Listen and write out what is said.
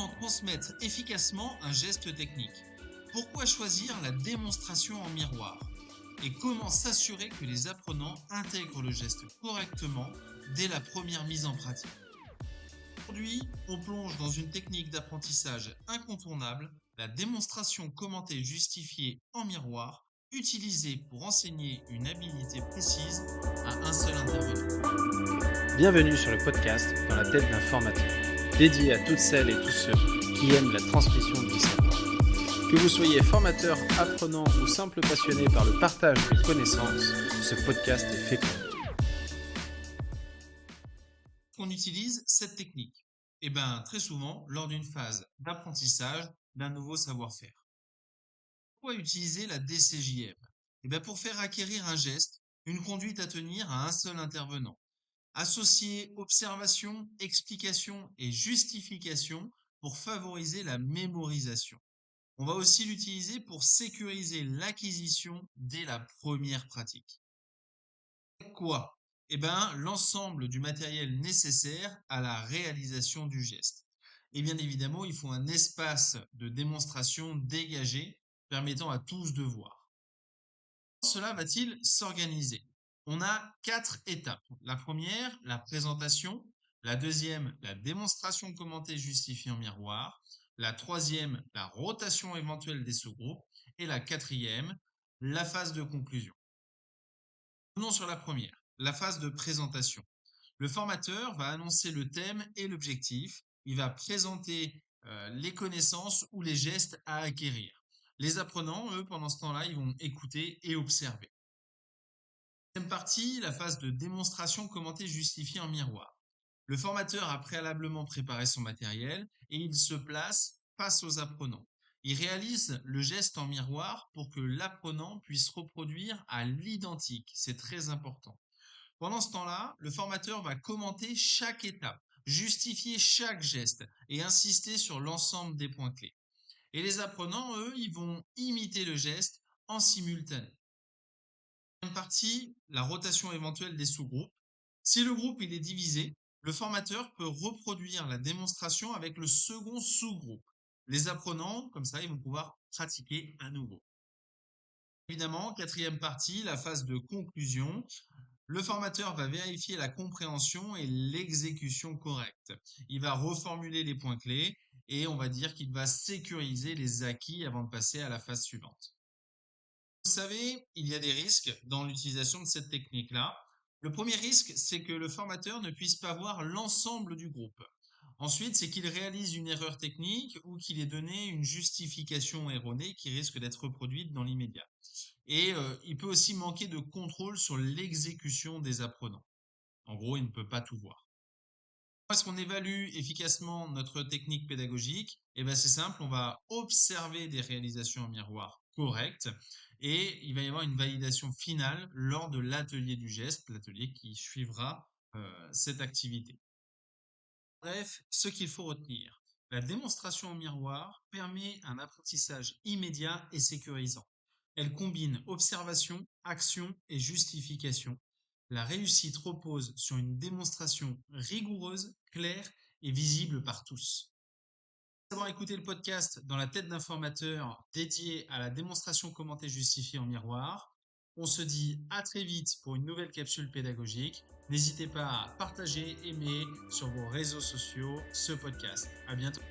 Comment transmettre efficacement un geste technique? Pourquoi choisir la démonstration en miroir? Et comment s'assurer que les apprenants intègrent le geste correctement dès la première mise en pratique? Aujourd'hui, on plonge dans une technique d'apprentissage incontournable, la démonstration commentée justifiée en miroir, utilisée pour enseigner une habilité précise à un seul intervenant. Bienvenue sur le podcast Dans la tête d'un formateur, dédié à toutes celles et tous ceux qui aiment la transmission du savoir. Que vous soyez formateur, apprenant ou simple passionné par le partage de connaissances, ce podcast est fait pour vous. On utilise cette technique? Eh bien, très souvent lors d'une phase d'apprentissage d'un nouveau savoir-faire. Pourquoi utiliser la DCJM? Eh bien, pour faire acquérir un geste, une conduite à tenir à un seul intervenant. Associer observation, explication et justification pour favoriser la mémorisation. On va aussi l'utiliser pour sécuriser l'acquisition dès la première pratique. Quoi? Eh bien, l'ensemble du matériel nécessaire à la réalisation du geste. Et bien évidemment, il faut un espace de démonstration dégagé permettant à tous de voir. Comment cela va-t-il s'organiser? On a 4 étapes. La première, la présentation. La deuxième, la démonstration commentée justifiée en miroir. La troisième, la rotation éventuelle des sous-groupes. Et la quatrième, la phase de conclusion. Revenons sur la première, la phase de présentation. Le formateur va annoncer le thème et l'objectif. Il va présenter les connaissances ou les gestes à acquérir. Les apprenants, eux, pendant ce temps-là, ils vont écouter et observer. Deuxième partie, la phase de démonstration commentée justifiée en miroir. Le formateur a préalablement préparé son matériel et il se place face aux apprenants. Il réalise le geste en miroir pour que l'apprenant puisse reproduire à l'identique. C'est très important. Pendant ce temps-là, le formateur va commenter chaque étape, justifier chaque geste et insister sur l'ensemble des points clés. Et les apprenants, eux, ils vont imiter le geste en simultané. Deuxième partie, la rotation éventuelle des sous-groupes. Si le groupe il est divisé, le formateur peut reproduire la démonstration avec le second sous-groupe. Les apprenants, comme ça, ils vont pouvoir pratiquer à nouveau. Évidemment, quatrième partie, la phase de conclusion. Le formateur va vérifier la compréhension et l'exécution correcte. Il va reformuler les points clés et on va dire qu'il va sécuriser les acquis avant de passer à la phase suivante. Vous savez, il y a des risques dans l'utilisation de cette technique-là. Le premier risque, c'est que le formateur ne puisse pas voir l'ensemble du groupe. Ensuite, c'est qu'il réalise une erreur technique ou qu'il ait donné une justification erronée qui risque d'être reproduite dans l'immédiat. Et il peut aussi manquer de contrôle sur l'exécution des apprenants. En gros, il ne peut pas tout voir. Comment est-ce qu'on évalue efficacement notre technique pédagogique? Eh bien, c'est simple, on va observer des réalisations en miroir correctes et il va y avoir une validation finale lors de l'atelier du geste, l'atelier qui suivra cette activité. Bref, ce qu'il faut retenir, la démonstration en miroir permet un apprentissage immédiat et sécurisant. Elle combine observation, action et justification. La réussite repose sur une démonstration rigoureuse, claire et visible par tous. Merci d'avoir écouté le podcast Dans la tête d'un formateur dédié à la démonstration commentée justifiée en miroir. On se dit à très vite pour une nouvelle capsule pédagogique. N'hésitez pas à partager, aimer sur vos réseaux sociaux ce podcast. À bientôt.